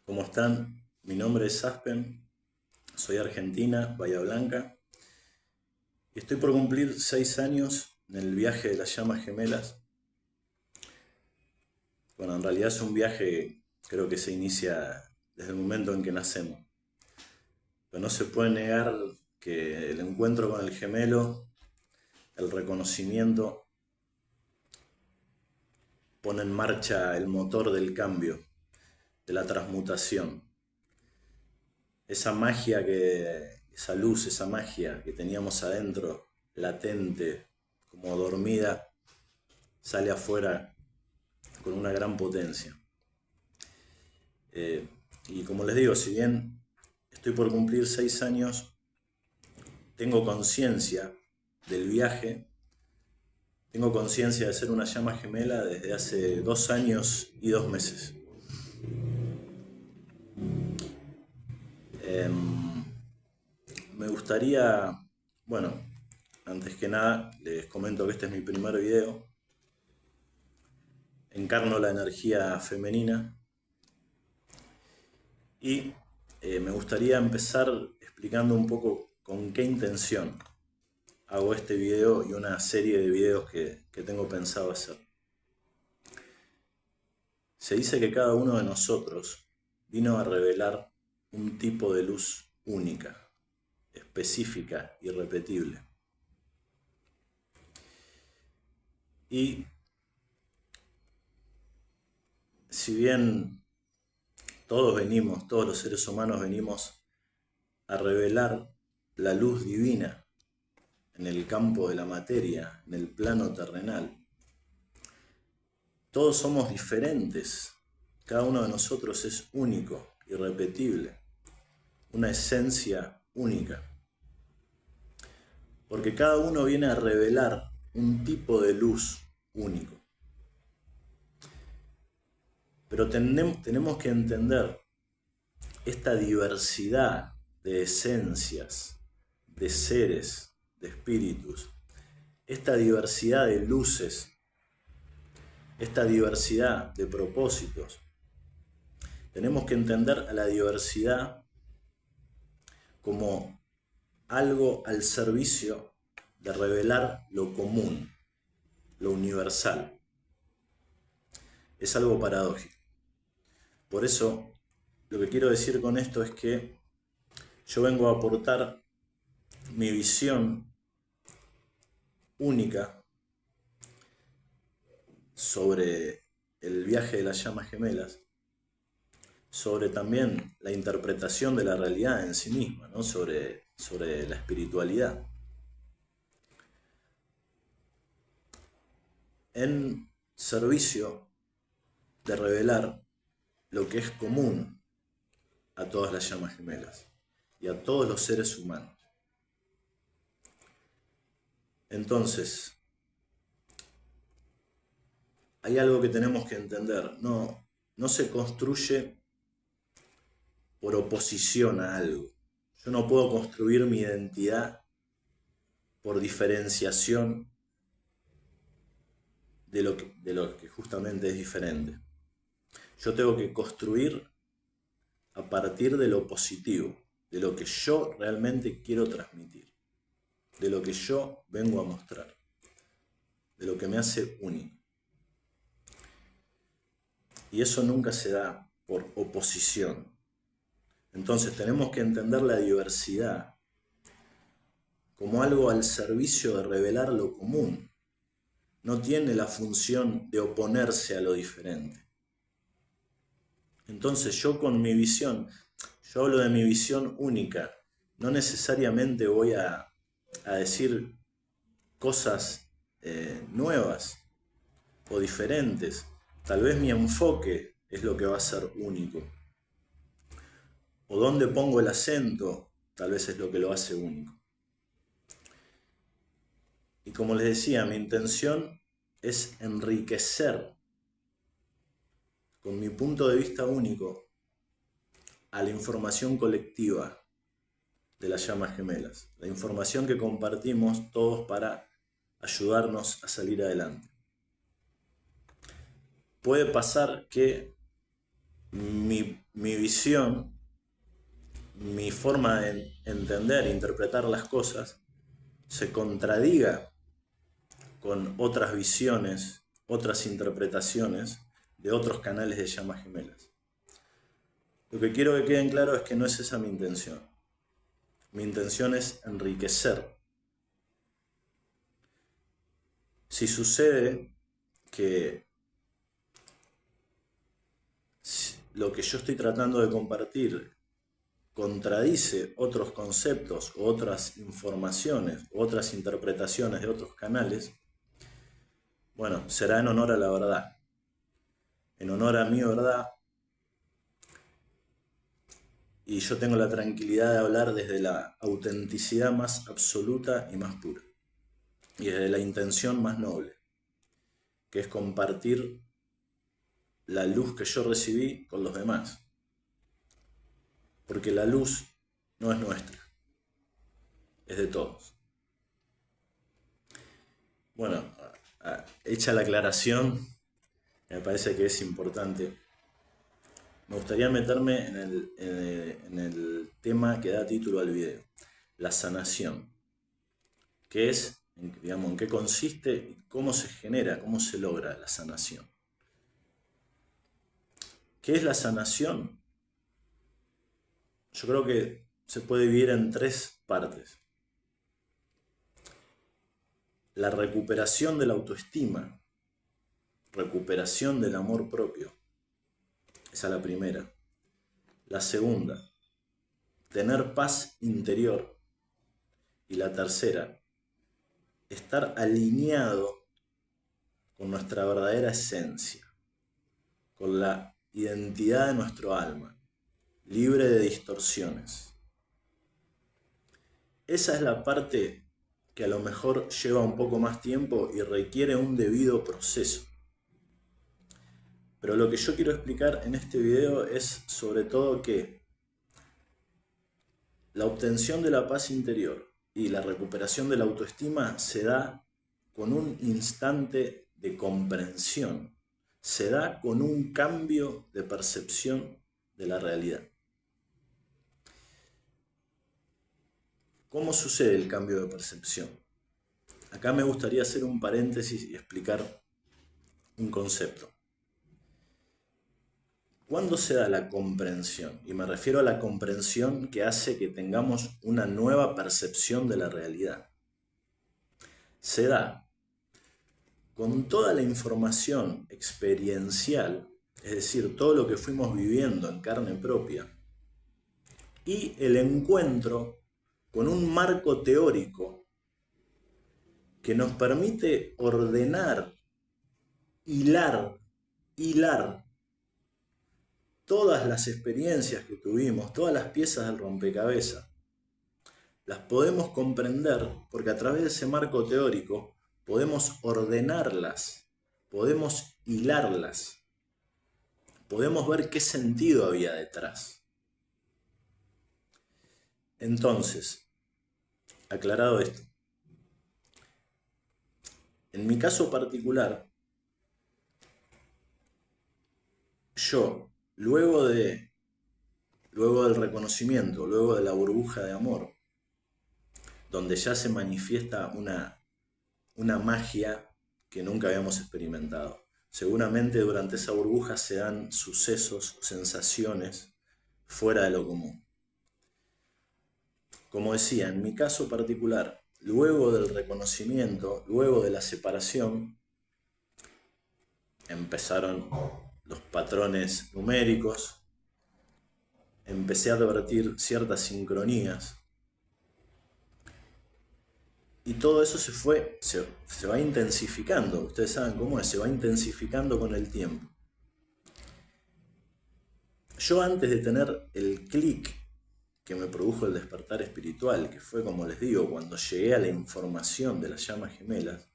¿Cómo están? Mi nombre es Aspen, soy argentina, Bahía Blanca, y estoy por cumplir 6 años en el viaje de las llamas gemelas. Bueno, en realidad es un viaje, creo que se inicia desde el momento en que nacemos. Pero no se puede negar que el encuentro con el gemelo, el reconocimiento, pone en marcha el motor del cambio, de la transmutación. Esa luz, esa magia que teníamos adentro, latente, como dormida, sale afuera con una gran potencia. Eh, y como les digo, si bien estoy por cumplir 6 años, tengo conciencia del viaje, tengo conciencia de ser una llama gemela desde hace 2 años y 2 meses. Eh, Me gustaría, bueno, antes que nada, les comento que este es mi primer video. Encarno la energía femenina y me gustaría empezar explicando un poco con qué intención hago este video y una serie de videos que tengo pensado hacer. Se dice que cada uno de nosotros vino a revelar un tipo de luz única, específica, irrepetible. Y si bien todos los seres humanos venimos a revelar la luz divina en el campo de la materia, en el plano terrenal, todos somos diferentes. Cada uno de nosotros es único, irrepetible, una esencia única. Porque cada uno viene a revelar un tipo de luz único. Pero tenemos que entender esta diversidad de esencias, de seres, de espíritus, esta diversidad de luces, esta diversidad de propósitos. Tenemos que entender a la diversidad como algo al servicio de revelar lo común, lo universal. Es algo paradójico. Por eso, lo que quiero decir con esto es que yo vengo a aportar mi visión única sobre el viaje de las llamas gemelas, sobre también la interpretación de la realidad en sí misma, ¿no? sobre la espiritualidad. En servicio de revelar lo que es común a todas las llamas gemelas y a todos los seres humanos. Entonces, hay algo que tenemos que entender. No se construye por oposición a algo. Yo no puedo construir mi identidad por diferenciación de lo que justamente es diferente. Yo tengo que construir a partir de lo positivo, de lo que yo realmente quiero transmitir, de lo que yo vengo a mostrar, de lo que me hace único. Y eso nunca se da por oposición. Entonces tenemos que entender la diversidad como algo al servicio de revelar lo común. No tiene la función de oponerse a lo diferente. Entonces yo con mi visión, yo hablo de mi visión única, no necesariamente voy a decir cosas nuevas o diferentes. Tal vez mi enfoque es lo que va a ser único. O dónde pongo el acento, tal vez es lo que lo hace único. Y como les decía, mi intención es enriquecer con mi punto de vista único a la información colectiva de las llamas gemelas, la información que compartimos todos para ayudarnos a salir adelante. Puede pasar que mi visión, mi forma de entender e interpretar las cosas, se contradiga con otras visiones, otras interpretaciones de otros canales de llamas gemelas. Lo que quiero que quede claro es que no es esa mi intención. Mi intención es enriquecer. Si sucede que lo que yo estoy tratando de compartir contradice otros conceptos, otras informaciones, otras interpretaciones de otros canales, bueno, será en honor a la verdad, en honor a mi verdad, y yo tengo la tranquilidad de hablar desde la autenticidad más absoluta y más pura, y desde la intención más noble, que es compartir la luz que yo recibí con los demás, porque la luz no es nuestra, es de todos. Bueno, hecha la aclaración, me parece que es importante. Me gustaría meterme en el tema que da título al video, la sanación. ¿Qué es? Digamos, ¿en qué consiste y cómo se genera, cómo se logra la sanación? ¿Qué es la sanación? Yo creo que se puede dividir en tres partes. La recuperación de la autoestima, recuperación del amor propio. Esa es la primera. La segunda, tener paz interior. Y la tercera, estar alineado con nuestra verdadera esencia, con la identidad de nuestro alma, libre de distorsiones. Esa es la parte que a lo mejor lleva un poco más tiempo y requiere un debido proceso. Pero lo que yo quiero explicar en este video es sobre todo que la obtención de la paz interior y la recuperación de la autoestima se da con un instante de comprensión, se da con un cambio de percepción de la realidad. ¿Cómo sucede el cambio de percepción? Acá me gustaría hacer un paréntesis y explicar un concepto. ¿Cuándo se da la comprensión? Y me refiero a la comprensión que hace que tengamos una nueva percepción de la realidad. Se da con toda la información experiencial, es decir, todo lo que fuimos viviendo en carne propia, y el encuentro con un marco teórico que nos permite ordenar, hilar todas las experiencias que tuvimos, todas las piezas del rompecabezas. Las podemos comprender porque a través de ese marco teórico podemos ordenarlas, podemos hilarlas, podemos ver qué sentido había detrás. Entonces, aclarado esto, en mi caso particular, yo, luego del reconocimiento, luego de la burbuja de amor, donde ya se manifiesta una magia que nunca habíamos experimentado. Seguramente durante esa burbuja se dan sucesos, sensaciones fuera de lo común. Como decía, en mi caso particular, luego del reconocimiento, luego de la separación, empezaron los patrones numéricos, empecé a advertir ciertas sincronías, y todo eso se va intensificando. Ustedes saben cómo es, se va intensificando con el tiempo. Yo, antes de tener el clic que me produjo el despertar espiritual, que fue, como les digo, cuando llegué a la información de las llamas gemelas,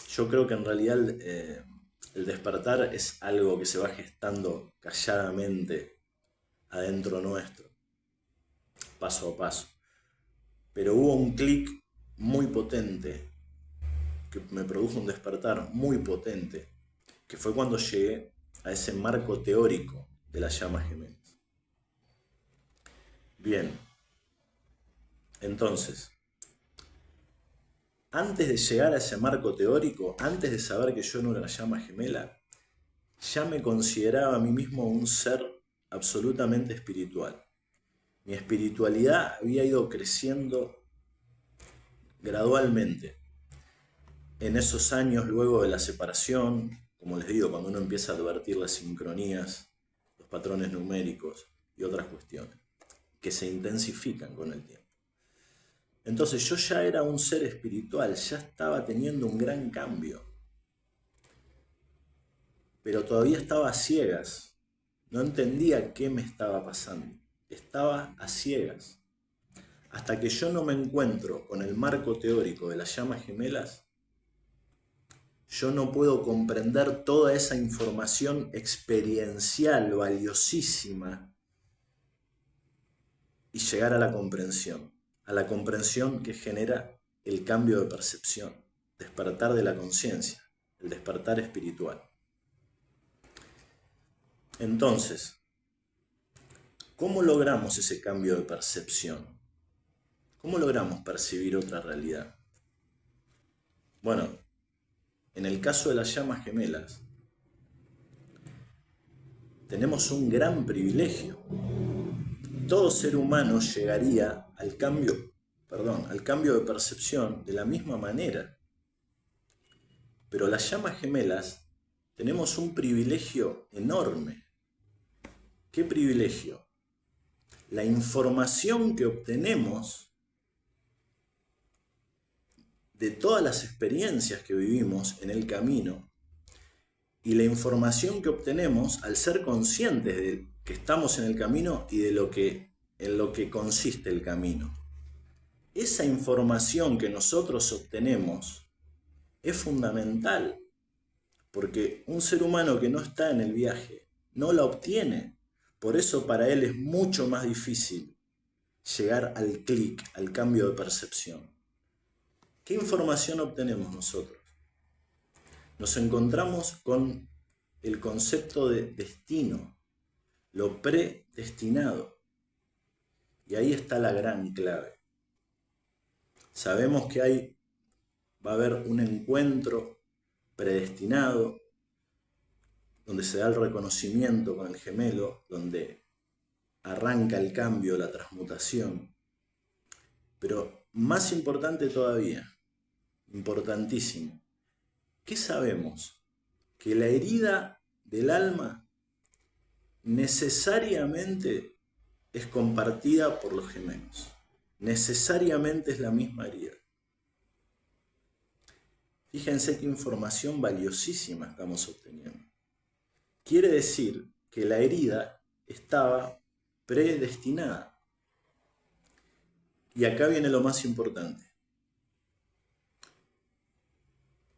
yo creo que en realidad el despertar es algo que se va gestando calladamente adentro nuestro, paso a paso. Pero hubo un clic muy potente, que me produjo un despertar muy potente, que fue cuando llegué a ese marco teórico de las llamas gemelas. Bien, entonces, antes de llegar a ese marco teórico, antes de saber que yo no era una llama gemela, ya me consideraba a mí mismo un ser absolutamente espiritual. Mi espiritualidad había ido creciendo gradualmente. En esos años, luego de la separación, como les digo, cuando uno empieza a advertir las sincronías, los patrones numéricos y otras cuestiones, que se intensifican con el tiempo. Entonces yo ya era un ser espiritual, ya estaba teniendo un gran cambio, pero todavía estaba a ciegas, no entendía qué me estaba pasando, estaba a ciegas. Hasta que yo no me encuentro con el marco teórico de las llamas gemelas, yo no puedo comprender toda esa información experiencial valiosísima y llegar a la comprensión que genera el cambio de percepción, despertar de la conciencia, el despertar espiritual. Entonces, ¿cómo logramos ese cambio de percepción? ¿Cómo logramos percibir otra realidad? Bueno, en el caso de las llamas gemelas, tenemos un gran privilegio. Todo ser humano llegaría al cambio de percepción de la misma manera. Pero las llamas gemelas tenemos un privilegio enorme. ¿Qué privilegio? La información que obtenemos de todas las experiencias que vivimos en el camino y la información que obtenemos al ser conscientes de que estamos en el camino y de en lo que consiste el camino. Esa información que nosotros obtenemos es fundamental, porque un ser humano que no está en el viaje no la obtiene. Por eso para él es mucho más difícil llegar al clic, al cambio de percepción. ¿Qué información obtenemos nosotros? Nos encontramos con el concepto de destino, lo predestinado. Y ahí está la gran clave. Sabemos que va a haber un encuentro predestinado, donde se da el reconocimiento con el gemelo, donde arranca el cambio, la transmutación. Pero más importante todavía, importantísimo, ¿qué sabemos? Que la herida del alma necesariamente es compartida por los gemelos. Necesariamente es la misma herida. Fíjense qué información valiosísima estamos obteniendo. Quiere decir que la herida estaba predestinada. Y acá viene lo más importante.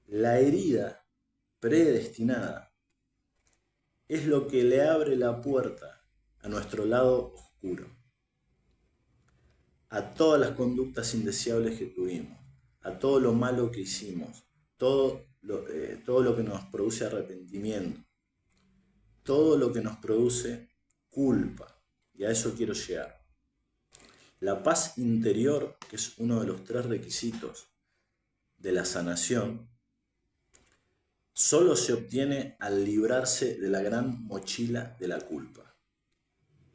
La herida predestinada es lo que le abre la puerta a nuestro lado oscuro, a todas las conductas indeseables que tuvimos, a todo lo malo que hicimos, todo lo que nos produce arrepentimiento, todo lo que nos produce culpa. Y a eso quiero llegar. La paz interior, que es uno de los 3 requisitos de la sanación, solo se obtiene al librarse de la gran mochila de la culpa.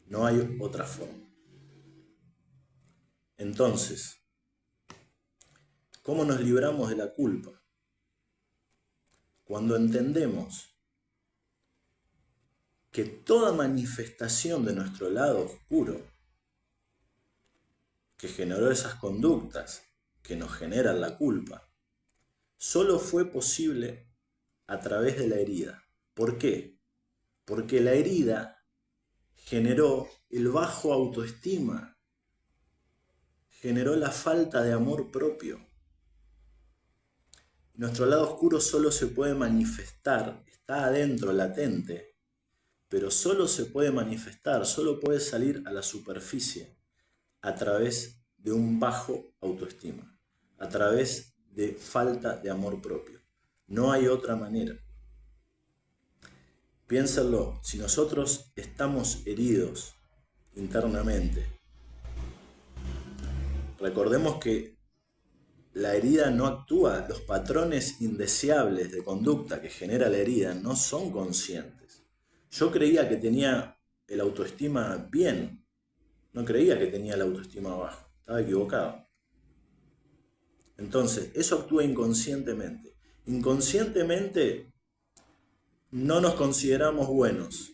No hay otra forma. Entonces, ¿cómo nos libramos de la culpa? Cuando entendemos que toda manifestación de nuestro lado oscuro, que generó esas conductas que nos generan la culpa, solo fue posible a través de la herida. ¿Por qué? Porque la herida generó el bajo autoestima, generó la falta de amor propio. Nuestro lado oscuro solo se puede manifestar, está adentro, latente, pero solo se puede manifestar, solo puede salir a la superficie a través de un bajo autoestima, a través de falta de amor propio. No hay otra manera. Piénsenlo, si nosotros estamos heridos internamente, recordemos que la herida no actúa, los patrones indeseables de conducta que genera la herida no son conscientes. Yo creía que tenía el autoestima bien, no creía que tenía la autoestima bajo, estaba equivocado. Entonces, eso actúa inconscientemente. Inconscientemente no nos consideramos buenos.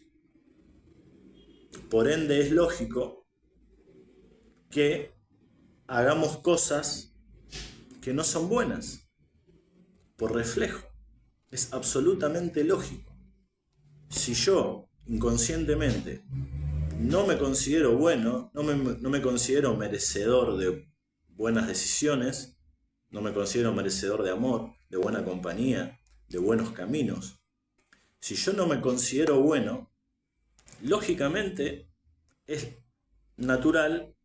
Por ende, es lógico que hagamos cosas que no son buenas, por reflejo. Es absolutamente lógico. Si yo inconscientemente no me considero bueno, no me considero merecedor de buenas decisiones, no me considero merecedor de amor, de buena compañía, de buenos caminos. Si yo no me considero bueno, lógicamente es natural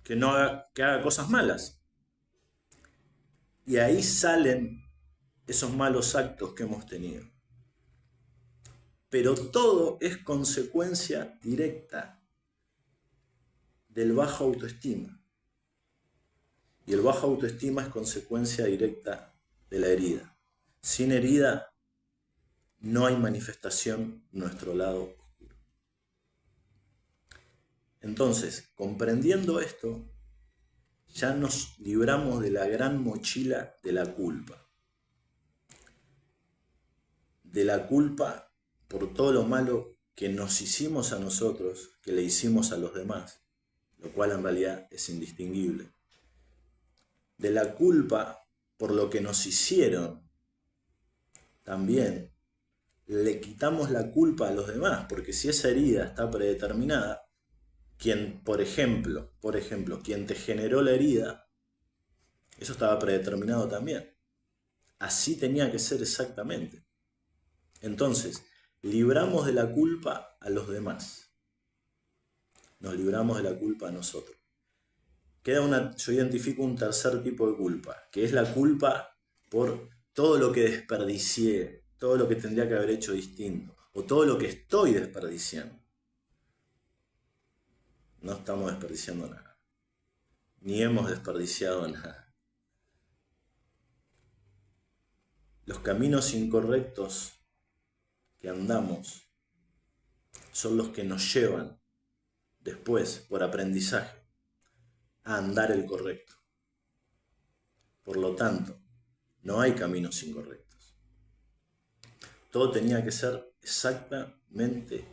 que haga cosas malas. Y ahí salen esos malos actos que hemos tenido. Pero todo es consecuencia directa del bajo autoestima. Y el bajo autoestima es consecuencia directa de la herida. Sin herida no hay manifestación en nuestro lado oscuro. Entonces, comprendiendo esto, ya nos libramos de la gran mochila de la culpa. De la culpa por todo lo malo que nos hicimos a nosotros, que le hicimos a los demás, lo cual en realidad es indistinguible. De la culpa por lo que nos hicieron, también le quitamos la culpa a los demás, porque si esa herida está predeterminada, quien, por ejemplo, quien te generó la herida, eso estaba predeterminado también. Así tenía que ser exactamente. Entonces, libramos de la culpa a los demás. Nos libramos de la culpa a nosotros. Yo identifico un tercer tipo de culpa, que es la culpa por todo lo que desperdicié, todo lo que tendría que haber hecho distinto, o todo lo que estoy desperdiciando. No estamos desperdiciando nada, ni hemos desperdiciado nada. Los caminos incorrectos que andamos son los que nos llevan después, por aprendizaje, a andar el correcto. Por lo tanto, no hay caminos incorrectos. Todo tenía que ser exactamente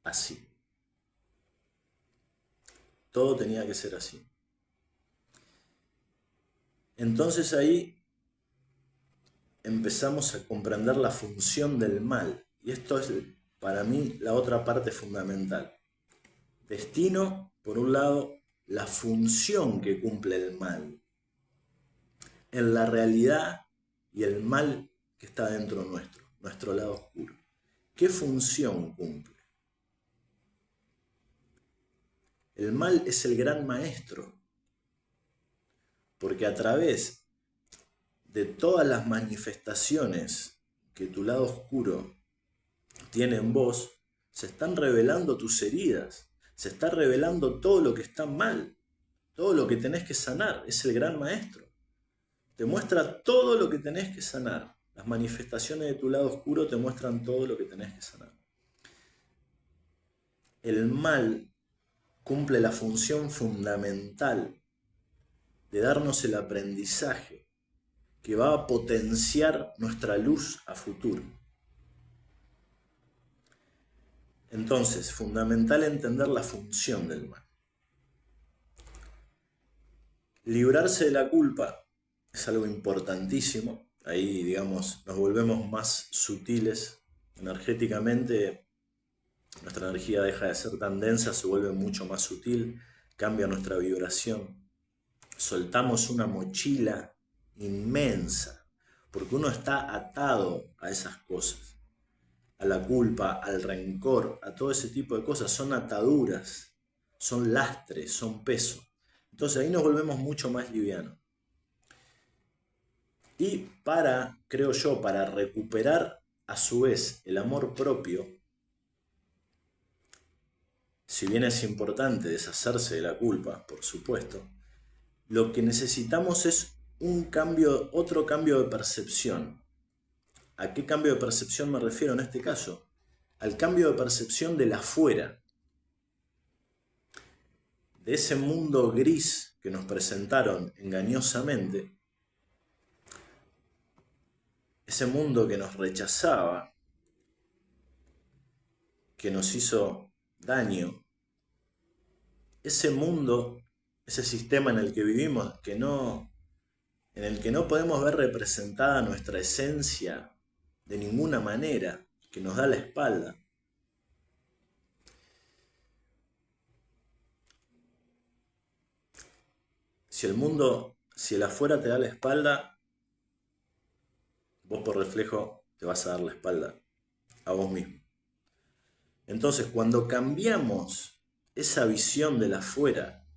así. Todo tenía que ser así. Entonces ahí empezamos a comprender la función del mal. Y esto es para mí la otra parte fundamental. Destino, por un lado, la función que cumple el mal en la realidad y el mal que está dentro nuestro, nuestro lado oscuro. ¿Qué función cumple? El mal es el gran maestro, porque a través de todas las manifestaciones que tu lado oscuro tiene en vos, se están revelando tus heridas, se está revelando todo lo que está mal, todo lo que tenés que sanar. Es el gran maestro. Te muestra todo lo que tenés que sanar. Las manifestaciones de tu lado oscuro te muestran todo lo que tenés que sanar. El mal cumple la función fundamental de darnos el aprendizaje que va a potenciar nuestra luz a futuro. Entonces, fundamental entender la función del mal. Librarse de la culpa es algo importantísimo. Ahí, digamos, nos volvemos más sutiles energéticamente. Nuestra energía deja de ser tan densa, se vuelve mucho más sutil, cambia nuestra vibración. Soltamos una mochila inmensa, porque uno está atado a esas cosas, a la culpa, al rencor, a todo ese tipo de cosas. Son ataduras, son lastres, son peso. Entonces ahí nos volvemos mucho más livianos. Y creo yo, para recuperar a su vez el amor propio, si bien es importante deshacerse de la culpa, por supuesto, lo que necesitamos es otro cambio de percepción. ¿A qué cambio de percepción me refiero en este caso? Al cambio de percepción del afuera, de ese mundo gris que nos presentaron engañosamente, ese mundo que nos rechazaba, que nos hizo daño, ese mundo, ese sistema en el que vivimos, en el que no podemos ver representada nuestra esencia de ninguna manera, que nos da la espalda. Si el afuera te da la espalda, vos por reflejo te vas a dar la espalda a vos mismo. Entonces, cuando cambiamos esa visión del afuera,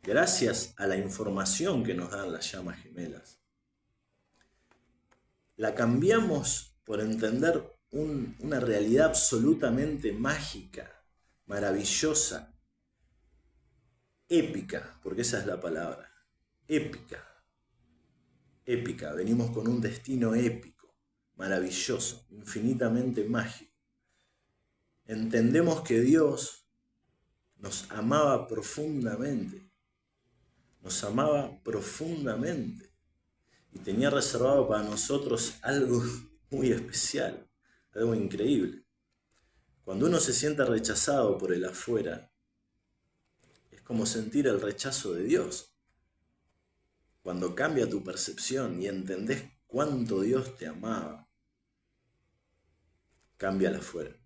gracias a la información que nos dan las llamas gemelas, la cambiamos por entender una realidad absolutamente mágica, maravillosa, épica, porque esa es la palabra, épica. Épica, venimos con un destino épico, maravilloso, infinitamente mágico. Entendemos que Dios nos amaba profundamente, y tenía reservado para nosotros algo muy especial, algo increíble. Cuando uno se siente rechazado por el afuera, es como sentir el rechazo de Dios. Cuando cambia tu percepción y entendés cuánto Dios te amaba, cambia el afuera.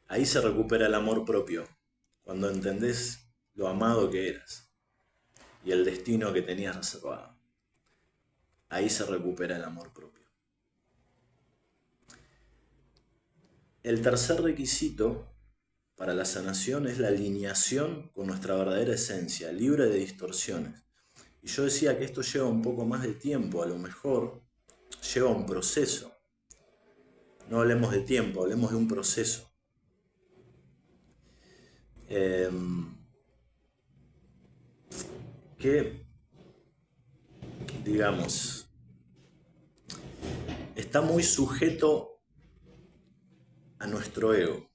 Ahí se recupera el amor propio, cuando entendés lo amado que eras y el destino que tenías reservado. Ahí se recupera el amor propio. El tercer requisito para la sanación es la alineación con nuestra verdadera esencia, libre de distorsiones. Y yo decía que esto lleva un poco más de tiempo, a lo mejor lleva un proceso. No hablemos de tiempo, hablemos de un proceso. Que, digamos, está muy sujeto a nuestro ego,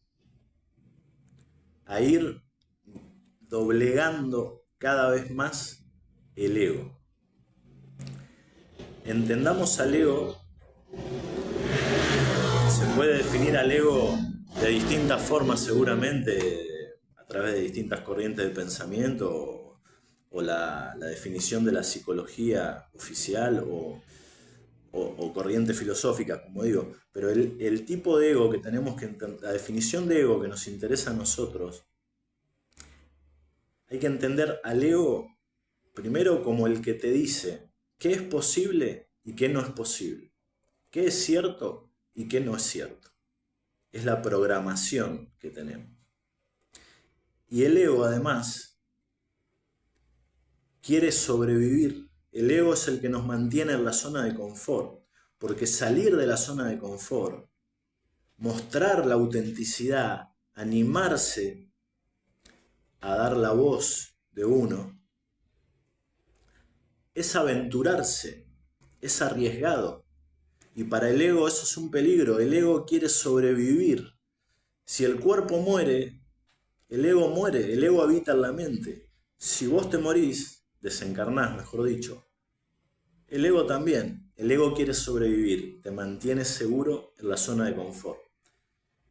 a ir doblegando cada vez más el ego. Entendamos al ego, se puede definir al ego de distintas formas seguramente, a través de distintas corrientes de pensamiento o la definición de la psicología oficial o corriente filosófica, como digo, pero el tipo de ego que tenemos que entender, la definición de ego que nos interesa a nosotros, hay que entender al ego primero como el que te dice qué es posible y qué no es posible, qué es cierto y qué no es cierto. Es la programación que tenemos. Y el ego además quiere sobrevivir. El ego es el que nos mantiene en la zona de confort, porque salir de la zona de confort, mostrar la autenticidad, animarse a dar la voz de uno, es aventurarse, es arriesgado. Y para el ego eso es un peligro. El ego quiere sobrevivir. Si el cuerpo muere, el ego habita en la mente. Si vos te morís, desencarnás, mejor dicho, el ego también. El ego quiere sobrevivir, te mantiene seguro en la zona de confort.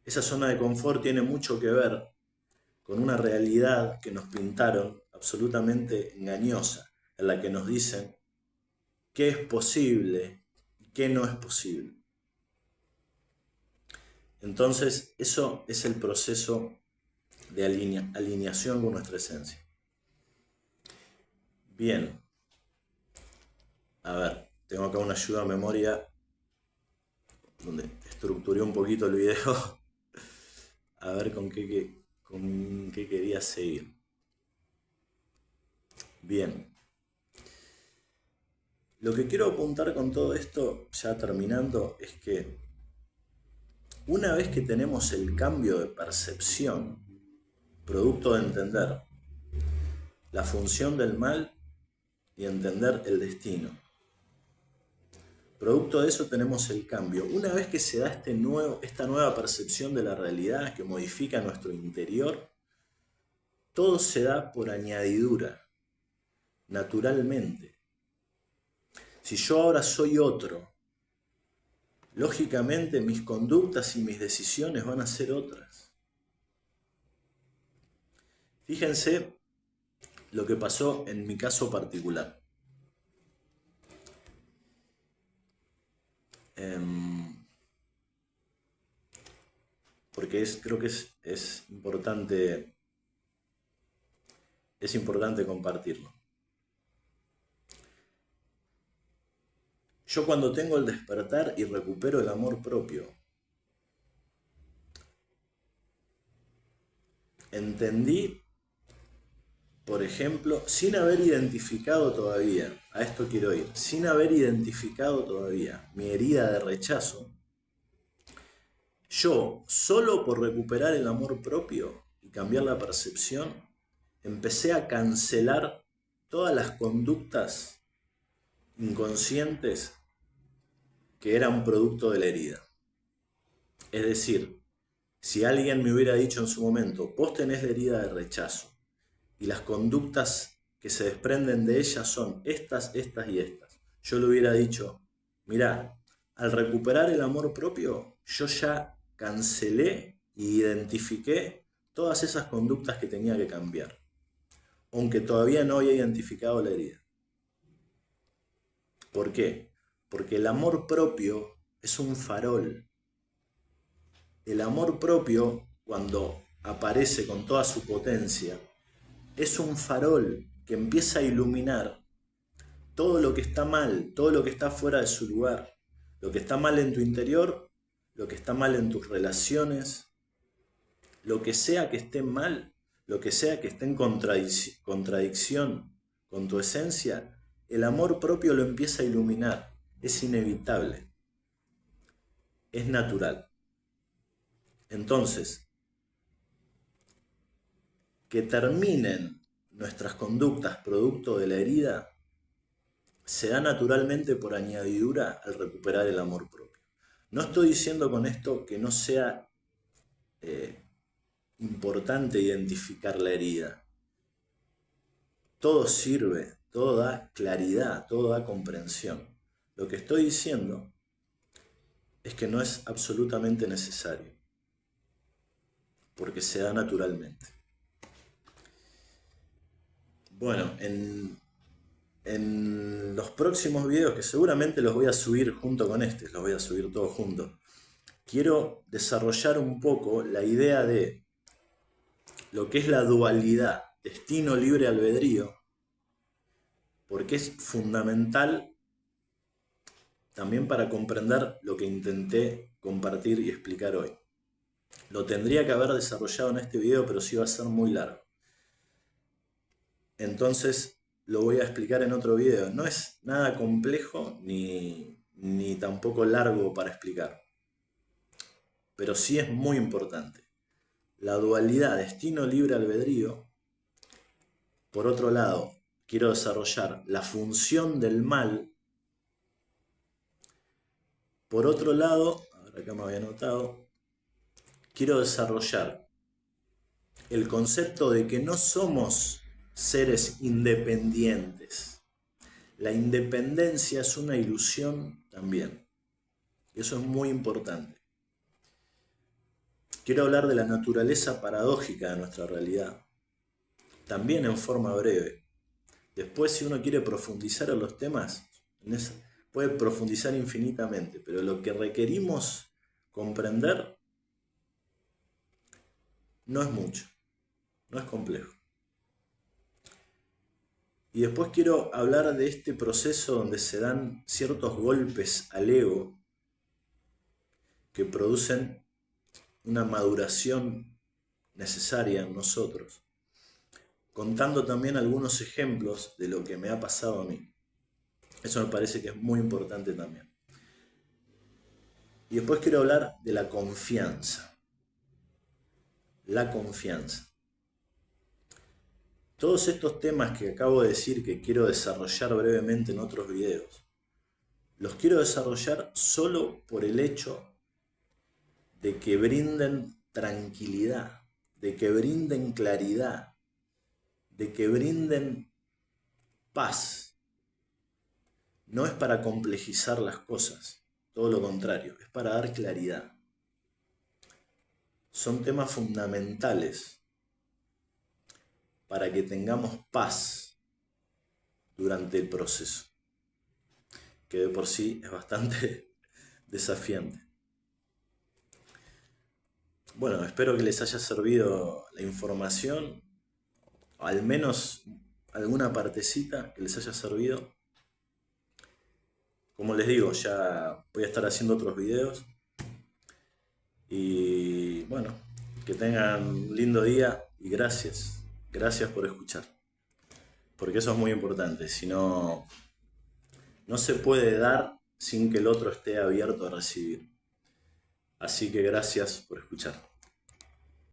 Esa zona de confort tiene mucho que ver con una realidad que nos pintaron absolutamente engañosa, en la que nos dicen qué es posible y qué no es posible. Entonces, eso es el proceso de alineación con nuestra esencia. Bien. A ver, tengo acá una ayuda a memoria donde estructuré un poquito el video. A ver con qué quería seguir. Bien. Lo que quiero apuntar con todo esto, ya terminando, es que Una vez que tenemos el cambio de percepción, producto de entender la función del mal y entender el destino, producto de eso tenemos el cambio. Una vez que se da esta nueva percepción de la realidad que modifica nuestro interior, todo se da por añadidura, naturalmente. Si yo ahora soy otro, lógicamente mis conductas y mis decisiones van a ser otras. Fíjense lo que pasó en mi caso particular. Porque creo que es importante compartirlo. Yo cuando tengo el despertar y recupero el amor propio, entendí, por ejemplo, sin haber identificado todavía, a esto quiero ir, sin haber identificado todavía mi herida de rechazo, yo, solo por recuperar el amor propio y cambiar la percepción, empecé a cancelar todas las conductas inconscientes que eran producto de la herida. Es decir, si alguien me hubiera dicho en su momento, vos tenés la herida de rechazo y las conductas que se desprenden de ella son estas, estas y estas, yo le hubiera dicho, mirá, al recuperar el amor propio, yo ya cancelé e identifiqué todas esas conductas que tenía que cambiar, aunque todavía no había identificado la herida. ¿Por qué? Porque el amor propio es un farol. El amor propio, cuando aparece con toda su potencia, es un farol que empieza a iluminar todo lo que está mal, todo lo que está fuera de su lugar, lo que está mal en tu interior, lo que está mal en tus relaciones, lo que sea que esté mal, lo que sea que esté en contradicción con tu esencia, el amor propio lo empieza a iluminar. Es inevitable, es natural. Entonces, que terminen nuestras conductas producto de la herida se da naturalmente por añadidura al recuperar el amor propio. No estoy diciendo con esto que no sea importante identificar la herida. Todo sirve, todo da claridad, todo da comprensión. Lo que estoy diciendo es que no es absolutamente necesario, porque se da naturalmente. Bueno, en los próximos videos, que seguramente los voy a subir junto con los voy a subir todos juntos, quiero desarrollar un poco la idea de lo que es la dualidad, destino, libre albedrío, porque es fundamental también para comprender lo que intenté compartir y explicar hoy. Lo tendría que haber desarrollado en este video, pero sí va a ser muy largo. Entonces lo voy a explicar en otro video. No es nada complejo ni tampoco largo para explicar, pero sí es muy importante. La dualidad destino libre albedrío. Por otro lado, quiero desarrollar la función del mal. Por otro lado, acá me había anotado, quiero desarrollar el concepto de que no somos seres independientes. La independencia es una ilusión también. Y eso es muy importante. Quiero hablar de la naturaleza paradójica de nuestra realidad, también en forma breve. Después, si uno quiere profundizar en los temas, puede profundizar infinitamente, pero lo que requerimos comprender no es mucho, no es complejo. Y después quiero hablar de este proceso donde se dan ciertos golpes al ego que producen una maduración necesaria en nosotros, contando también algunos ejemplos de lo que me ha pasado a mí. Eso me parece que es muy importante también. Y después quiero hablar de la confianza. La confianza. Todos estos temas que acabo de decir que quiero desarrollar brevemente en otros videos, los quiero desarrollar solo por el hecho de que brinden tranquilidad, de que brinden claridad, de que brinden paz. No es para complejizar las cosas, todo lo contrario, es para dar claridad. Son temas fundamentales para que tengamos paz durante el proceso, que de por sí es bastante desafiante. Bueno, espero que les haya servido la información, al menos alguna partecita que les haya servido. Como les digo, ya voy a estar haciendo otros videos. Y bueno, que tengan un lindo día y gracias. Gracias por escuchar. Porque eso es muy importante. Si no, no se puede dar sin que el otro esté abierto a recibir. Así que gracias por escuchar.